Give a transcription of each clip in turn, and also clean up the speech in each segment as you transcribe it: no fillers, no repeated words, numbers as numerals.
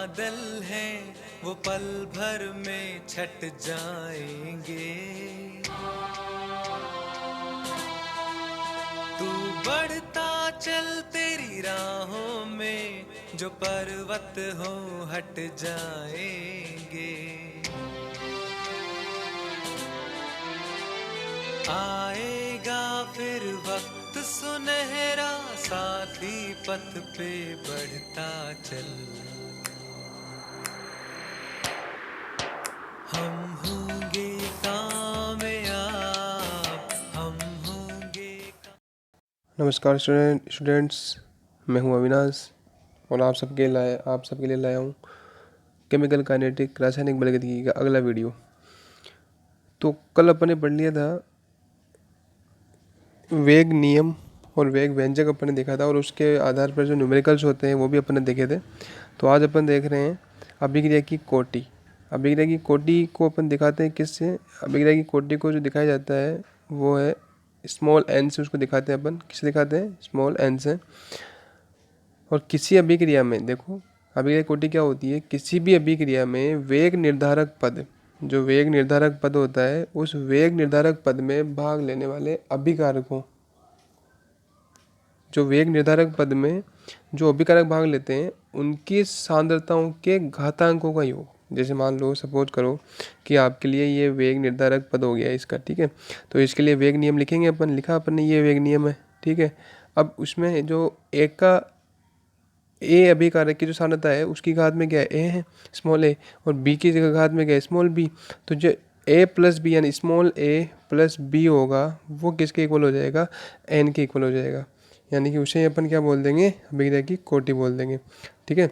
बादल हैं वो पल भर में छट जाएंगे। तू बढ़ता चल तेरी राहों में जो पर्वत हो हट जाएंगे। आएगा फिर वक्त सुनहरा साथी पथ पे बढ़ता चल। हम होंगे कामयाब, हम होंगे। नमस्कार स्टूडेंट्स, मैं हूं अविनाश और आप सबके लिए लाया हूं केमिकल काइनेटिक रासायनिक बलगतिकी का अगला वीडियो। तो कल अपन ने पढ़ लिया था वेग नियम और वेग व्यंजक अपन ने देखा था, और उसके आधार पर जो न्यूमेरिकल्स होते हैं वो भी अपन ने देखे थे। तो आज अपन देख रहे हैं अभिक्रिया की कोटि। अभिक्रिया की कोटि को अपन दिखाते हैं किससे? अभिक्रिया की कोटि को जो दिखाया जाता है वो है स्मॉल एन से। उसको दिखाते हैं अपन, किससे दिखाते हैं? स्मॉल एन से। और किसी अभिक्रिया में देखो, अभिक्रिया कोटि क्या होती है? किसी भी अभिक्रिया में वेग निर्धारक पद, जो वेग निर्धारक पद होता है, उस वेग निर्धारक पद में भाग लेने वाले अभिकारकों, जो वेग निर्धारक पद में जो अभिकारक भाग लेते हैं उनकी सांद्रताओं के घातांकों का योग। जैसे मान लो, सपोज करो कि आपके लिए ये वेग निर्धारक पद हो गया इसका, ठीक है। तो इसके लिए वेग नियम लिखेंगे अपन। लिखा अपन ने, ये वेग नियम है, ठीक है। अब उसमें जो एक का ए अभिकारक की जो सांद्रता है उसकी घात में क्या है? ए है, स्मॉल ए। और बी की जगह घात में क्या है? Small b. तो जो ए प्लस बी यानी स्मॉल ए प्लस बी होगा वो किसके इक्वल हो जाएगा? एन के इक्वल हो जाएगा। यानी कि उसे अपन क्या बोल देंगे? अभिक्रिया की कोटि बोल देंगे, ठीक है।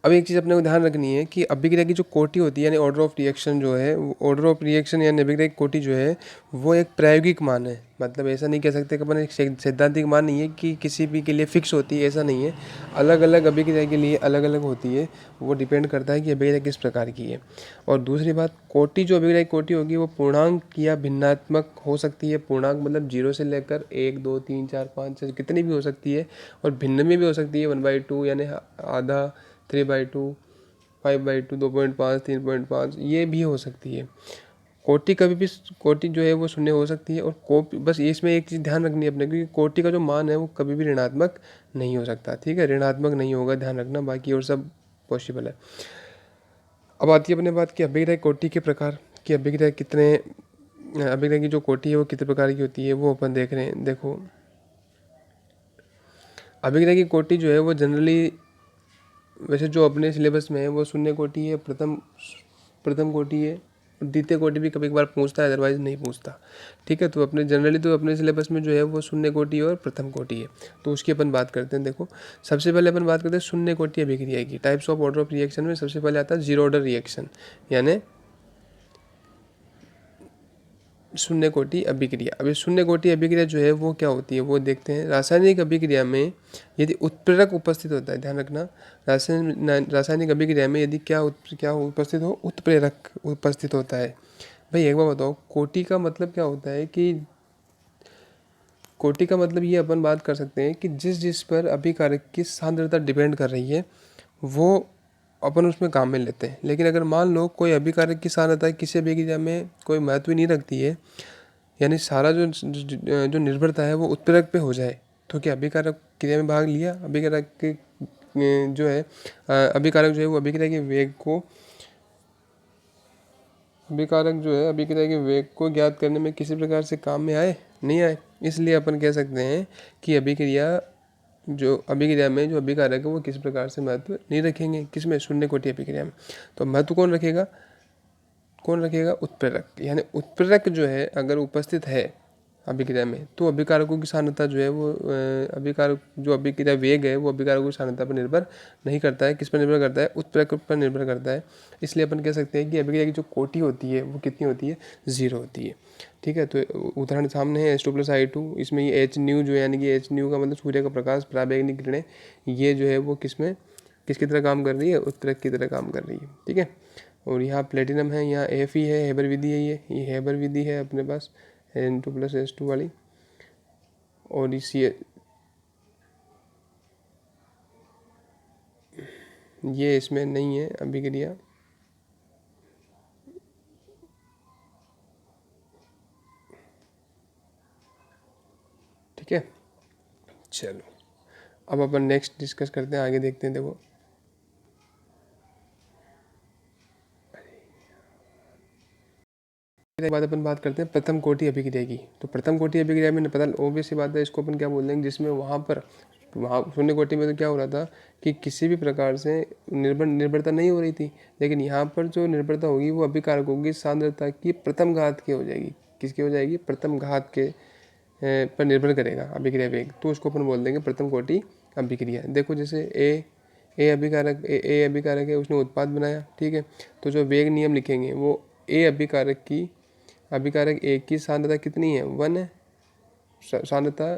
अब एक चीज़ अपने को ध्यान रखनी है कि अभिक्रिया की जो कोटि होती है यानी ऑर्डर ऑफ रिएक्शन जो है, ऑर्डर ऑफ रिएक्शन यानी अभिक्रिया की कोटि जो है वो एक प्रायोगिक मान है। मतलब ऐसा नहीं कह सकते कि अपन एक सैद्धांतिक मान नहीं है कि किसी भी के लिए फिक्स होती है, ऐसा नहीं है। अलग अलग अभिक्रिया के लिए अलग अलग होती है, वो डिपेंड करता है कि अभिक्रिया किस प्रकार की है। और दूसरी बात, कोटि जो अभिक्रिया की कोटि होगी वो पूर्णांक या भिन्नात्मक हो सकती है। पूर्णांक मतलब 0 से लेकर 1 2 3 4 5 6 कितनी भी हो सकती है, और भिन्न में भी हो सकती है 1/2 यानी आधा, 3/2, 5/2, 2.5, 3.5, ये भी हो सकती है। कोटि कभी भी, कोटि जो है वो शून्य हो सकती है। और बस इसमें एक चीज़ ध्यान रखनी है अपने को कि कोटि का जो मान है वो कभी भी ऋणात्मक नहीं हो सकता, ठीक है। ऋणात्मक नहीं होगा, ध्यान रखना। बाकी और सब पॉसिबल है। अब आती है अपने बात की अभिक्रिया कोटि के प्रकार कि अभिक्रिया की जो कोटि है वो कितने प्रकार की होती है वो अपन देख रहे हैं। देखो, अभिक्रिया की कोटि जो है वो जनरली, वैसे जो अपने सिलेबस में है वो शून्य कोटि है, प्रथम कोटि है। द्वितीय कोटि भी कभी कभार पूछता है, अदरवाइज नहीं पूछता, ठीक है। तो अपने जनरली तो अपने सिलेबस में जो है वो शून्य कोटि और प्रथम कोटि है। तो उसकी अपन बात करते हैं। देखो, सबसे पहले अपन बात करते हैं शून्य कोटि अभिक्रिया की। Types of order of reaction में सबसे पहले आता है जीरो ऑर्डर रिएक्शन, यानी शून्य कोटि अभिक्रिया। अब ये शून्य कोटि अभिक्रिया जो है वो क्या होती है वो देखते हैं। रासायनिक अभिक्रिया में यदि उत्प्रेरक उपस्थित होता है, ध्यान रखना, रासायनिक अभिक्रिया में यदि क्या उपस्थित हो? उत्प्रेरक उपस्थित होता है। भाई एक बार बताओ, कोटि का मतलब क्या होता है? कि कोटि का मतलब ये अपन बात कर सकते हैं कि जिस पर अभिकारक की सांद्रता डिपेंड कर रही है वो अपन उसमें काम में लेते हैं। लेकिन अगर मान लो कोई अभिकारक की सांद्रता किसी अभिक्रिया में कोई महत्व नहीं रखती है, यानी सारा जो निर्भरता है वो उत्प्रेरक पे हो जाए, तो क्या अभिकारक क्रिया में भाग लिया? अभिकारक के जो है अभिकारक जो है वो अभिक्रिया के वेग को, अभिकारक जो है अभिक्रिया के वेग को ज्ञात करने में किसी प्रकार से काम में आए? नहीं आए। इसलिए अपन कह सकते हैं कि अभिक्रिया में जो अभिकारक है वो किसी प्रकार से महत्व नहीं रखेंगे। किसमें? शून्य कोटि अभिक्रिया में। तो महत्व कौन रखेगा? उत्प्रेरक। यानी उत्प्रेरक जो है अगर उपस्थित है अभिक्रिया में तो अभिकारकों की सांद्रता जो है वो अभिकारक जो अभिक्रिया वेग है वो अभिकारकों की सांद्रता पर निर्भर नहीं करता है। किस पर निर्भर करता है? उत्प्रेरक पर निर्भर करता है। इसलिए अपन कह सकते हैं कि अभिक्रिया की जो कोटि होती है वो कितनी होती है? 0 होती है, ठीक है। तो उदाहरण सामने है H2+I2। इसमें ये एच न्यू जो है, यानी कि एच न्यू का मतलब सूर्य का प्रकाश, पराबैंगनी किरणें, ये जो है वो किसकी तरह काम कर रही है? उत्प्रेरक की तरह काम कर रही है, ठीक है। और यहाँ प्लेटिनम है, यहाँ Fe है, हेबर विधि है, ये हेबर विधि है अपने पास N2+H2 वाली। और इसी ये इसमें नहीं है अभिक्रिया। ठीक है, चलो अब अपन नेक्स्ट डिस्कस करते हैं, आगे देखते हैं। देखो एक बात अपन बात करते हैं प्रथम कोटि अभिक्रिया की। तो प्रथम कोटि अभिक्रिया में पता ऑब्वियस सी बात है, इसको अपन क्या बोल देंगे, जिसमें वहाँ शून्य कोटि में तो क्या हो रहा था कि किसी भी प्रकार से निर्भरता नहीं हो रही थी, लेकिन यहाँ पर जो निर्भरता होगी वो अभिकारकों की सांद्रता की प्रथम घात की हो जाएगी। किसकी हो जाएगी? प्रथम घात के पर निर्भर करेगा अभिक्रिया वेग, तो उसको अपन बोल देंगे प्रथम कोटि अभिक्रिया। देखो जैसे ए अभिकारक है, उसने उत्पाद बनाया, ठीक है, तो जो वेग नियम लिखेंगे वो अभिकारक ए की सांद्रता कितनी है? 1 है। सांद्रता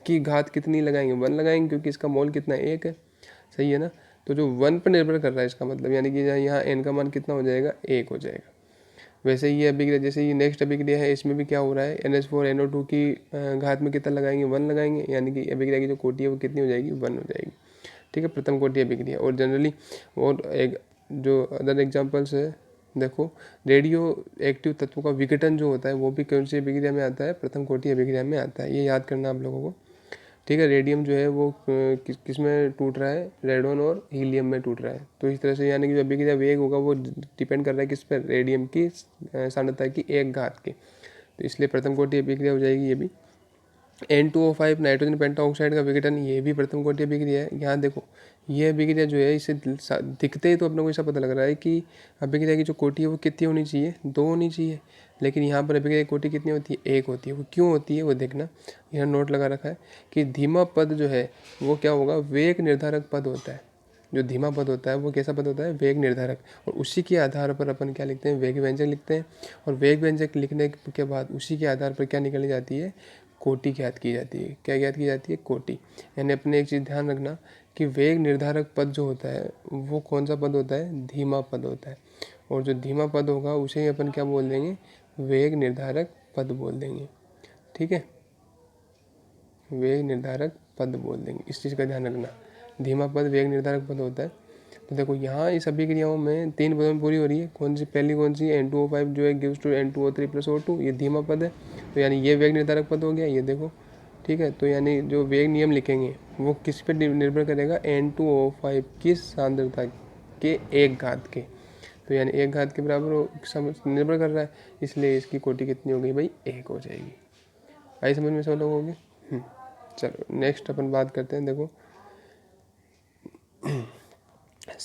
की घात कितनी लगाएंगे? 1 लगाएंगे, क्योंकि इसका मोल कितना है? 1 है, सही है ना। तो जो 1 पर निर्भर कर रहा है इसका मतलब, यानी कि यहाँ n का मान कितना हो जाएगा? 1 हो जाएगा। वैसे ही ये अभिक्रिया, जैसे ये नेक्स्ट अभिक्रिया है, इसमें भी क्या हो रहा है, NH4NO2 की घात में कितना लगाएंगे? 1 लगाएंगे, यानी कि अभिक्रिया की जो कोटि है वो कितनी हो जाएगी? 1 हो जाएगी। ठीक है, प्रथम कोटि अभिक्रिया। और जनरली और एक जो अदर एग्जांपल्स है, देखो रेडियो एक्टिव तत्वों का विघटन जो होता है वो भी कौन सी अभिक्रिया में आता है? प्रथम कोटि अभिक्रिया में आता है। ये याद करना आप लोगों को। ठीक है, रेडियम जो है वो किस में टूट रहा है? रेडोन और हीलियम में टूट रहा है। तो इस तरह से यानी कि जो अभिक्रिया वेग होगा वो डिपेंड कर रहा है किस पर? रेडियम की सांद्रता की 1 घात के। तो इसलिए प्रथम कोटि अभिक्रिया हो जाएगी ये भी। N2O5 नाइट्रोजन पेंटाऑक्साइड का विघटन, ये भी प्रथम कोटि अभिक्रिया है। यहाँ देखो ये अभिक्रिया जो है, इसे दिखते ही तो अपने को ऐसा पता लग रहा है कि अभिक्रिया की जो कोटि है वो कितनी होनी चाहिए? 2 होनी चाहिए, लेकिन यहाँ पर अभिक्रिया की कोटि कितनी होती है? 1 होती है। वो क्यों होती है वो देखना, यहाँ नोट लगा रखा है कि धीमा पद जो है वो क्या होगा? वेग निर्धारक पद होता है। जो धीमा पद होता है वो कैसा पद होता है? वेग निर्धारक। और उसी के आधार पर अपन क्या लिखते हैं? वेग व्यंजक लिखते हैं। और वेग व्यंजक लिखने के बाद उसी के आधार पर क्या निकली जाती है? कोटि ज्ञात की जाती है। क्या ज्ञात की जाती है? कोटि। यानी अपने एक चीज़ ध्यान रखना कि वेग निर्धारक पद जो होता है वो कौन सा पद होता है? धीमा पद होता है। और जो धीमा पद होगा उसे ही अपन क्या बोल देंगे? वेग निर्धारक पद बोल देंगे। ठीक है, वेग निर्धारक पद बोल देंगे, इस चीज़ का ध्यान रखना। धीमा पद वेग निर्धारक पद होता है। तो देखो यहाँ इस अभिक्रियाओं में 3 पदों में पूरी हो रही है। कौन सी? पहली कौन सी? N2O5 जो है गिव्स टू N2O3 + O2, ये धीमा पद है, तो यानी ये वेग निर्धारक पद हो गया। ये देखो, ठीक है, तो यानी जो वेग नियम लिखेंगे वो किस पर निर्भर करेगा? N2O5 की सांद्रता के 1 घात के। तो यानी 1 घात के बराबर निर्भर कर रहा है, इसलिए इसकी कोटि कितनी हो गई भाई? 1 हो जाएगी। आई समझ में सब लोग होंगे? चलो नेक्स्ट अपन बात करते हैं। देखो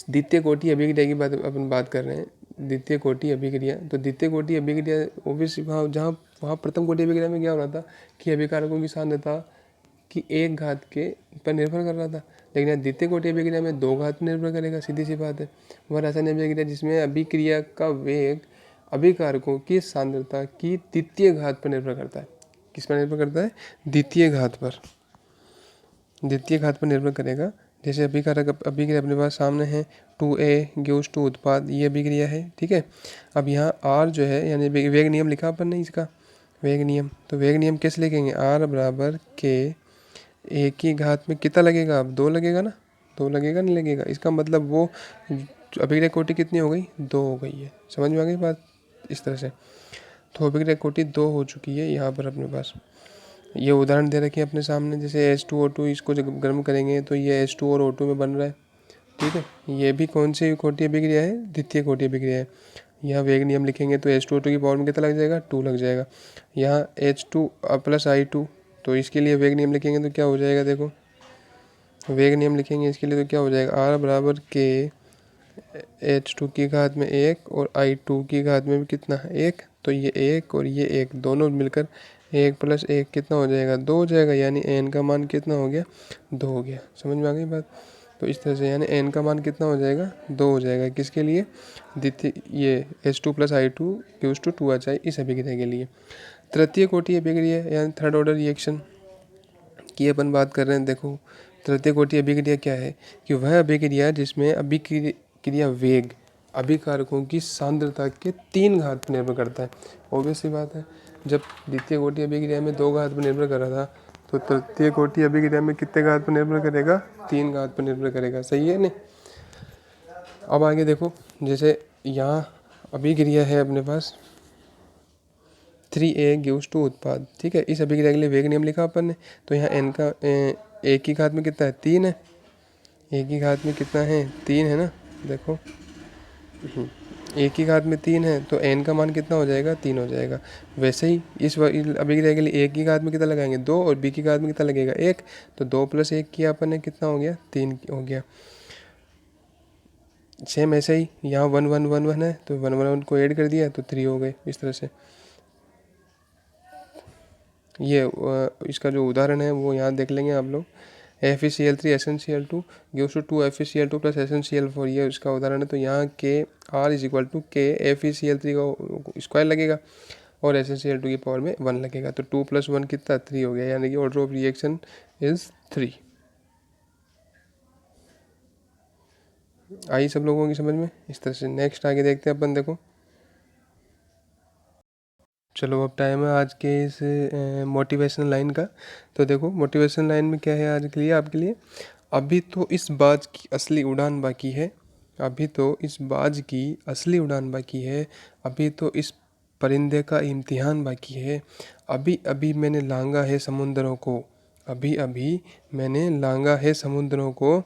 द्वितीय कोटि अभिक्रिया की बात अपन बात कर रहे हैं। द्वितीय कोटि अभिक्रिया, तो द्वितीय कोटि अभिक्रिया ओबियसली वहाँ प्रथम कोटि अभिक्रिया में क्या हो रहा था कि अभिकारकों की सांद्रता की 1 घात के पर निर्भर कर रहा था, लेकिन यहाँ द्वितीय कोटि अभिक्रिया में 2 घात पर निर्भर करेगा। सीधी सी बात है। वह रासायनिक अभिक्रिया जिसमें अभिक्रिया का वेग अभिकारकों की सांद्रता की द्वितीय घात पर निर्भर करता है। किस पर निर्भर करता है? द्वितीय घात पर। द्वितीय घात पर निर्भर करेगा। जैसे अभिकारक अभिक्रिया अपने पास सामने है, 2A गिव्स टू उत्पाद, ये अभिक्रिया है। ठीक है, अब यहाँ R जो है यानी वेग नियम लिखा अपन ने इसका वेग नियम। तो वेग नियम कैसे लिखेंगे? R बराबर K, A की घात में कितना लगेगा? अब 2 लगेगा ना? 2 लगेगा, नहीं लगेगा? इसका मतलब वो अभिक्रिया कोटि कितनी हो गई? 2 हो गई है। समझ में आ गई बात? इस तरह से तो अभिक्रिया कोटि 2 हो चुकी है यहाँ पर अपने पास। ये उदाहरण दे रखे हैं अपने सामने, जैसे H2O2, इसको जब गर्म करेंगे तो ये H2 और O2 में बन रहा है। ठीक है, ये भी कौन सी कोटि अभिक्रिया है? द्वितीय कोटि अभिक्रिया है। यहाँ वेग नियम लिखेंगे तो H2O2 की पावर में कितना लग जाएगा? 2 लग जाएगा। यहाँ H2 + I2, तो इसके लिए वेग नियम लिखेंगे तो क्या हो जाएगा? देखो वेग नियम लिखेंगे इसके लिए तो क्या हो जाएगा? R बराबर K, H2 की घात में 1 और I2 की घात में भी कितना? 1। तो ये 1 और ये 1 दोनों मिलकर 1 + 1 कितना हो जाएगा? 2 हो जाएगा। यानी n का मान कितना हो गया? 2 हो गया। समझ में आ गई बात? तो इस तरह से यानी n का मान कितना हो जाएगा? 2 हो जाएगा। किसके लिए? द्वितीय ये H2 + I2 gives to 2HI, इस अभिक्रिया के लिए। तृतीय कोटि अभिक्रिया यानी थर्ड ऑर्डर रिएक्शन की अपन बात कर रहे हैं। देखो तृतीय कोटि अभिक्रिया क्या है कि वह अभिक्रिया जिसमें अभिक्रिया वेग अभिकारकों की सांद्रता के 3 घात पर निर्भर करता है। ऑब्वियस सी बात है, जब द्वितीय कोटि अभिक्रिया में 2 घात पर निर्भर कर रहा था, तो तृतीय कोटि अभिक्रिया में कितने घात पर निर्भर करेगा? 3 घात पर निर्भर करेगा। सही है नहीं? अब आगे देखो, जैसे यहाँ अभिक्रिया है अपने पास 3a गिव्स टू उत्पाद, ठीक है। इस अभिक्रिया के लिए वेग नियम लिखा अपन ने, तो यहाँ n का एक की घात में कितना है, 3 है। एक की घात में कितना है, 3 है ना, देखो एक की घात में 3 है तो n का मान कितना हो जाएगा, 3 हो जाएगा। वैसे ही इस अभिक्रिया के लिए एक की घात में कितना लगाएंगे, 2, और b की घात में कितना लगेगा, 1, तो 2 + 1 किया अपन ने, कितना हो गया, 3 हो गया। सेम ऐसे ही यहाँ 1 1 1 1 है तो 1 1 1 को ऐड कर दिया तो 3 हो गए। इस तरह से ये इसका जो उदाहरण है वो यहाँ देख लेंगे आप लोग। FeCl3 SnCl2 gives to 2 FeCl2 + SnCl4, ये इसका उदाहरण है। तो यहाँ R = K FeCl3 का स्क्वायर लगेगा और SnCl2 की पावर में 1 लगेगा, तो 2 + 1 कितना, 3 हो गया, यानी कि ऑर्डर ऑफ रिएक्शन इज 3। आई सब लोगों की समझ में। इस तरह से नेक्स्ट आगे देखते हैं अपन। देखो चलो अब टाइम है आज के इस मोटिवेशनल लाइन का। तो देखो मोटिवेशनल लाइन में क्या है आज के लिए, आपके लिए, अभी तो इस बाज की असली उड़ान बाकी है, अभी तो इस बाज की असली उड़ान बाकी है, अभी तो इस परिंदे का इम्तिहान बाकी है, अभी अभी मैंने लांगा है समुंदरों को, अभी अभी मैंने लांगा है समुंदरों को,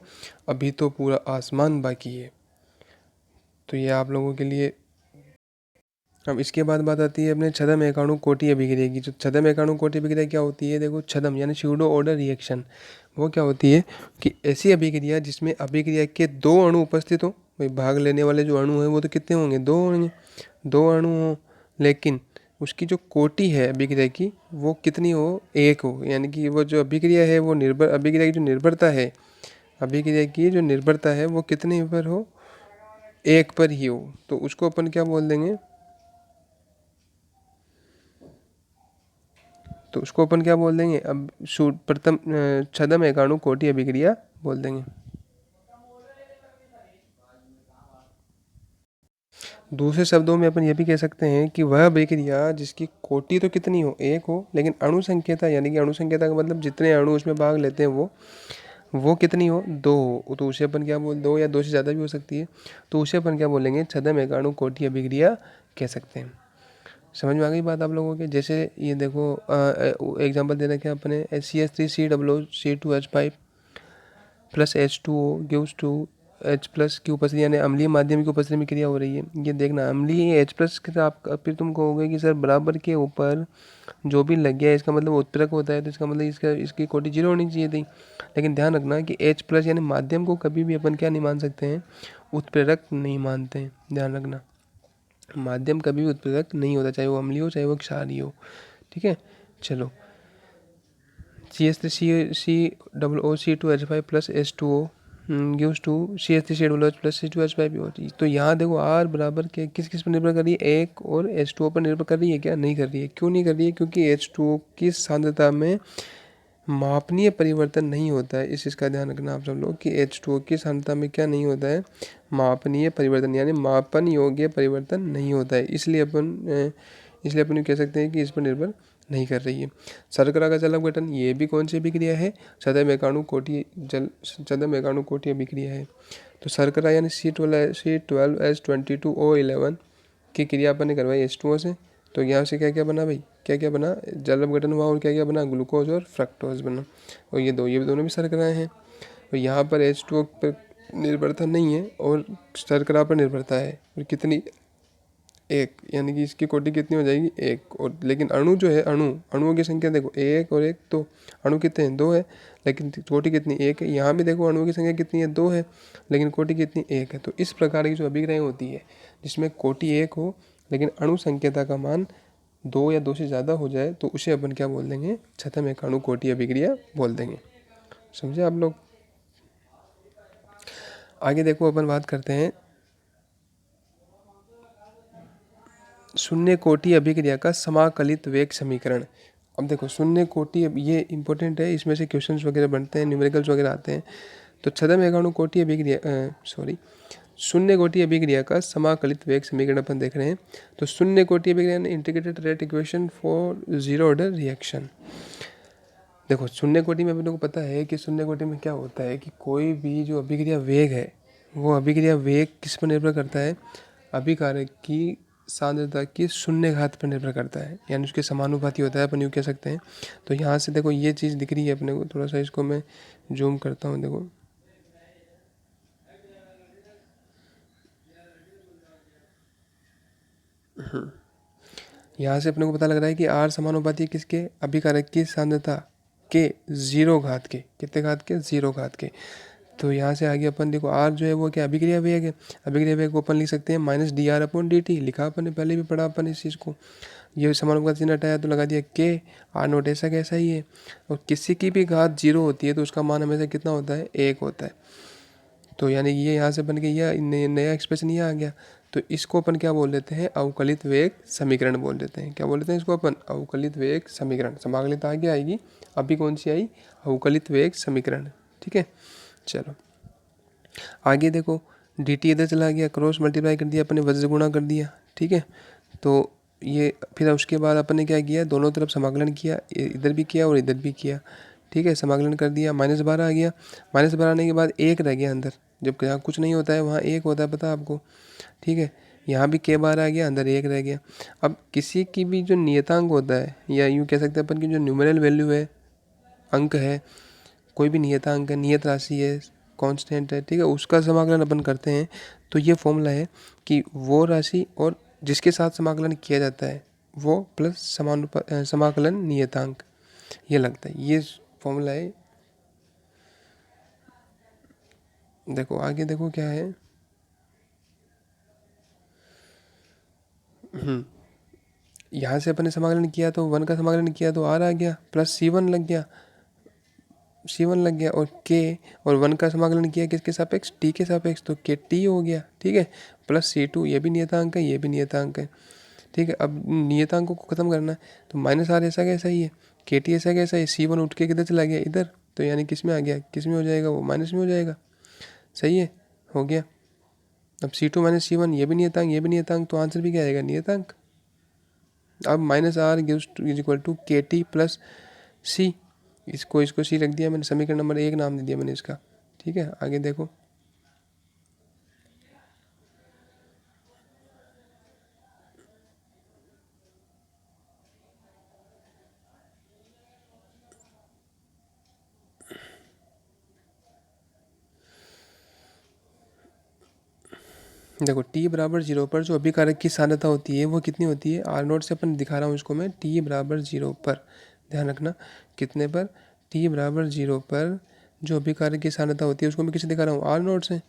अभी तो पूरा आसमान बाकी है। तो ये आप लोगों के लिए। अब इसके बाद बात आती है अपने छदम एकाणु कोटि अभिक्रिया की। जो छदम एकाणु कोटि अभिक्रिया क्या होती है, देखो छदम यानी स्यूडो ऑर्डर रिएक्शन, वो क्या होती है कि ऐसी अभिक्रिया जिसमें अभिक्रिया के 2 अणु उपस्थित हो। भाई भाग लेने वाले जो अणु हैं वो तो कितने होंगे, 2 होंगे, 2 अणु हो, लेकिन उसकी जो कोटि है अभिक्रिया की वो कितनी हो, 1 हो। यानी कि वो जो अभिक्रिया है वो निर्भर, अभिक्रिया की जो निर्भरता है, अभिक्रिया की जो निर्भरता है वो कितने पर हो, 1 पर ही हो। तो उसको अपन क्या बोल देंगे, तो उसको अपन क्या बोल देंगे, अब प्रथम छदम एकाणु कोटि अभिक्रिया बोल देंगे। दूसरे शब्दों में अपन ये भी कह सकते हैं कि वह अभिक्रिया जिसकी कोटि तो कितनी हो, 1 हो, लेकिन अणु संख्यता, यानी कि अणु संख्यता का मतलब जितने अणु उसमें भाग लेते हैं वो कितनी हो, 2 हो। तो उसे अपन क्या बोल, 2 या 2 से ज़्यादा भी हो सकती है, तो उसे अपन क्या बोलेंगे, छदम एकाणु कोटि अभिक्रिया कह सकते हैं। समझ में आ गई बात आप लोगों के। जैसे ये देखो एग्जांपल दे रखे हैं अपने, CH3COO + H2O gives to H+ की उपस्थिति, यानी अम्लीय माध्यम की उपस्थिति में क्रिया हो रही है। ये देखना अम्लीय H+ के आप फिर तुम कहोगे कि सर बराबर के ऊपर जो भी लग गया इसका मतलब उत्प्रेरक होता है, तो इसका मतलब इसकी कोटि 0 होनी चाहिए थी। लेकिन ध्यान रखना कि H+ यानी माध्यम को कभी भी अपन क्या नहीं मान सकते हैं, उत्प्रेरक नहीं मानते हैं। ध्यान रखना माध्यम कभी भी उत्प्रेरक नहीं होता, चाहे वो अम्लीय हो चाहे वो क्षारीय हो, ठीक है। चलो CH3COOC2H5 + H2O gives to CH3COOH + C2H5। तो यहाँ देखो R बराबर के किस किस पर निर्भर कर रही है, 1 और H2O पर निर्भर कर रही है क्या, नहीं कर रही है। क्यों नहीं कर रही है, क्योंकि H2O की सांद्रता में मापनीय परिवर्तन नहीं होता है। इस चीज़ का ध्यान रखना आप सब लोग कि H2O की सांद्रता में क्या नहीं होता है, मापनीय परिवर्तन, यानी मापन योग्य परिवर्तन नहीं होता है। इसलिए अपन कह सकते हैं कि इस पर निर्भर नहीं कर रही है। शर्करा का जल अपघटन, ये भी कौन सी अभिक्रिया है, छदम एकाणु कोटि अभिक्रिया है। तो शर्करा यानी C12H22O11 की क्रिया अपन ने करवाई H2O से, तो यहाँ से क्या क्या बना भाई, क्या क्या बना, जल अपघटन हुआ और क्या क्या बना, ग्लूकोज और फ्रक्टोज बना। और ये दोनों भी शर्कराएँ हैं। तो यहाँ पर H2O पर निर्भरता नहीं है और शर्करा पर निर्भरता है। और कितनी, 1, यानी कि इसकी कोटि कितनी हो जाएगी, 1। और लेकिन अणु जो है, अणुओं की संख्या देखो 1 और 1, तो अणु कितने हैं, 2 है, लेकिन कोटि कितनी, 1 है। यहाँ भी देखो अणुओं की संख्या कितनी है, 2 है, लेकिन कोटि कितनी, 1 है। तो इस प्रकार की जो अभिक्रियाएं होती है जिसमें कोटि 1 हो लेकिन अणु संख्यता का मान 2 या 2 से ज़्यादा हो जाए, तो उसे अपन क्या बोल देंगे, छदम एकाणु कोटि अभिक्रिया बोल देंगे। समझे आप लोग। आगे देखो अपन बात करते हैं शून्य कोटि अभिक्रिया का समाकलित वेग समीकरण। अब देखो शून्य कोटि, ये इंपॉर्टेंट है, इसमें से क्वेश्चंस वगैरह बनते हैं, न्यूमेरिकल्स वगैरह आते हैं। तो छदम एकाणु कोटि अभिक्रिया शून्य कोटि अभिक्रिया का समाकलित वेग समीकरण अपन देख रहे हैं। तो शून्य कोटि अभिक्रिया integrated rate equation for zero order reaction. देखो शून्य कोटि में अपने को पता है कि शून्य कोटि में क्या होता है कि कोई भी जो अभिक्रिया वेग है वो अभिक्रिया वेग किस पर निर्भर करता है? अभिकारक की सांद्रता की शून्य घात पर निर्भर करता है, यानी उसके समानुपाती होता है, अपन यूँ कह सकते हैं। तो यहाँ से देखो ये चीज़ दिख रही है अपने को, थोड़ा सा इसको मैं जूम करता हूँ। देखो यहाँ से अपने को पता लग रहा है कि आर समानुपाती है किसके? अभिकारक की सांद्रता के 0 घात के। कितने घात के? 0 घात के। तो यहाँ से आगे अपन देखो आर जो है वो क्या? अभिक्रिया वेग है। अभिक्रिया वेग को अपन लिख सकते हैं -dr/dt। लिखा अपन ने, पहले भी पढ़ा अपन इस चीज़ को। ये समानुपाती चिन्ह हटाया तो लगा दिया के। आर नोट ऐसा कैसा ही है, और किसी की भी घात 0 होती है तो उसका मान हमेशा कितना होता है? 1 होता है। तो यानी ये यहाँ से बन के यह नया एक्सप्रेशन ये आ गया। तो इसको अपन क्या बोल देते हैं? अवकलित वेग समीकरण बोल देते हैं। क्या बोल देते हैं इसको अपन? अवकलित वेग समीकरण। समाकलित आगे आएगी, अभी कौन सी आई? अवकलित वेग समीकरण। ठीक है, चलो आगे देखो। डी टी इधर चला गया, क्रॉस मल्टीप्लाई कर दिया अपने, वज्र गुणा कर दिया। ठीक है, तो ये फिर उसके बाद अपन ने क्या किया? दोनों तरफ समाकलन किया, इधर भी किया और इधर भी किया। ठीक है, समाकलन कर दिया, -12 आ गया। -12 आने के बाद 1 रह गया अंदर। जब यहाँ कुछ नहीं होता है वहाँ 1 होता है, पता है आपको। ठीक है, यहाँ भी k बार आ गया, अंदर 1 रह गया। अब किसी की भी जो नियतांक होता है, या यूँ कह सकते हैं अपन की जो न्यूमरल वैल्यू है, अंक है, कोई भी नियतांक है, नियत राशि है, कांस्टेंट है, ठीक है, उसका समाकलन अपन करते हैं। तो ये फॉर्मूला है कि वो राशि और जिसके साथ समाकलन किया जाता है वो प्लस समाकलन नियतांक, ये लगता है, ये फॉर्मूला है। देखो आगे देखो क्या है। यहाँ से अपन ने समाकलन किया तो 1 का समाकलन किया तो r आ गया, प्लस C1 लग गया, C1 लग गया, और k और 1 का समाकलन किया किसके सापेक्ष? t के सापेक्ष, तो k t हो गया। ठीक है, प्लस C2, ये भी नियतांक है, ये भी नियतांक है। ठीक है, अब नियतांकों को खत्म करना है, तो -r ऐसा कैसा ही है, के टी ऐसा कैसा है, C1 उठ के किधर चला गया? इधर। तो यानी किस में आ गया? किस में हो जाएगा वो? माइनस में हो जाएगा। सही है, हो गया। अब C2 - C1, ये भी नियतांक, ये भी नियतांक, तो आंसर भी क्या आएगा? नियतांक। अब -r gives is equal to k t plus c. इसको सी रख दिया मैंने, समीकरण नंबर 1 नाम दे दिया मैंने इसका। ठीक है, आगे देखो। देखो t बराबर 0 पर जो अभिकारक की सांद्रता होती है वो कितनी होती है? r नोट से अपन दिखा रहा हूँ इसको मैं, t बराबर 0 पर, ध्यान रखना कितने पर? t बराबर 0 पर जो अभिकारक की सांद्रता होती है उसको मैं किसे दिखा रहा हूँ? r नोट से।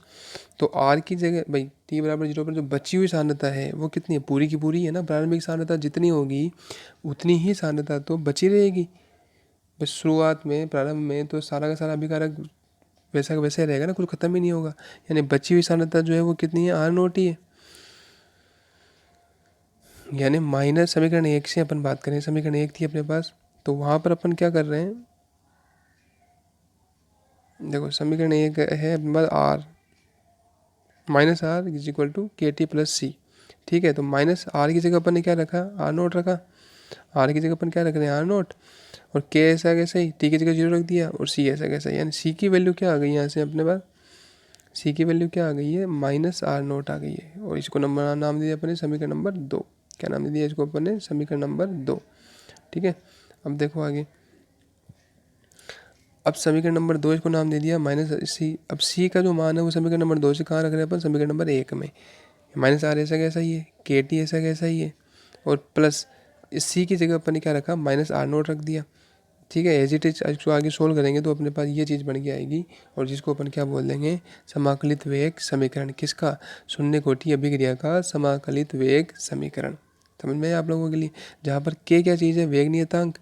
तो r की जगह भाई t बराबर 0 पर जो बची हुई सांद्रता है वो कितनी है? पूरी की पूरी है ना। प्रारंभिक सांद्रता जितनी होगी उतनी ही सांद्रता तो बची रहेगी। बस शुरुआत में, प्रारंभ में तो सारा का सारा अभिकारक वैसा का वैसे रहेगा ना, कुछ खत्म ही नहीं होगा। यानी बची हुई सांद्रता जो है वो कितनी है? r नोट ही है। यानी माइनस समीकरण 1 से अपन बात करें, समीकरण 1 थी अपने पास, तो वहाँ पर अपन क्या कर रहे हैं? देखो समीकरण 1 है अपने पास r, -r is equal to k t plus c. ठीक है, तो -r की जगह अपन ने क्या रखा? r नोट रखा। r की जगह अपन क्या रख रहे हैं? r note. और k ऐसा कैसे ही, t की जगह 0 रख दिया, और c ऐसा कैसा, यानी c की वैल्यू क्या आ गई यहाँ से अपने पास? c की वैल्यू क्या आ गई है? -r नोट आ गई है। और इसको नंबर नाम दिया अपन ने समीकरण नंबर 2। क्या नाम दे दिया इसको अपन ने? समीकरण नंबर 2। ठीक है, अब देखो आगे। अब समीकरण नंबर 2 इसको नाम दे दिया -c। अब c का जो मान है वो समीकरण नंबर 2 से कहाँ रख रहे हैं अपन? समीकरण नंबर 1 में। -r ऐसा कैसा ही है, के टी ऐसा कैसा ही है, और प्लस इस c की जगह अपन ने क्या रखा? -r नोट रख दिया। ठीक है, एज इट इज इसको आगे सोल्व करेंगे तो अपने पास ये चीज़ बन के आएगी, और जिसको अपन क्या बोल देंगे? समाकलित वेग समीकरण। किसका? शून्य कोटि अभिक्रिया का समाकलित वेग समीकरण। समझ में आया आप लोगों के लिए? जहाँ पर के क्या चीज़ है? वेग नियतांक।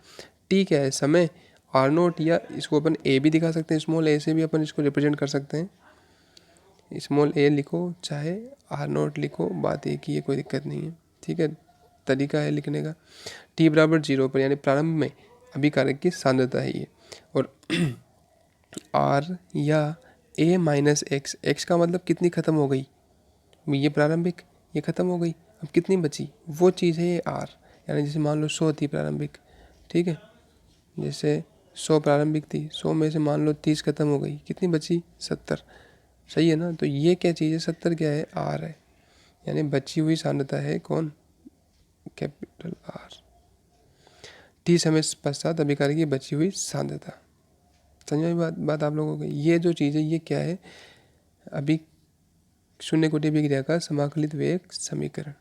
टी क्या है? समय। आर नोट, या इसको अपन ए भी दिखा सकते हैं, स्मॉल ए से भी अपन इसको रिप्रेजेंट कर सकते हैं। स्मॉल ए लिखो चाहे आर नोट लिखो, बात एक ही है, कोई दिक्कत नहीं है। ठीक है, तरीका है लिखने का। टी बराबर 0 पर, यानी प्रारंभ में अभिकारक की सांद्रता है ये। और r या a माइनस एक्स, एक्स का मतलब कितनी ख़त्म हो गई? ये प्रारंभिक, ये ख़त्म हो गई, अब कितनी बची? वो चीज़ है ये r। यानी जैसे मान लो 100 थी प्रारंभिक, ठीक है, जैसे 100 प्रारंभिक थी, 100 में से मान लो 30 ख़त्म हो गई, कितनी बची? 70। सही है ना। तो ये क्या चीज़ है, 70 क्या है, आर है, यानी बची हुई सांद्रता है कौन, कैपिटल आर। टी समय पश्चात अभिकारक की बची हुई सांद्रता। समझ में बात आप लोगों को। ये जो चीज़ है ये क्या है, अभी शून्य कोटि अभिक्रिया का समाकलित वेग समीकरण।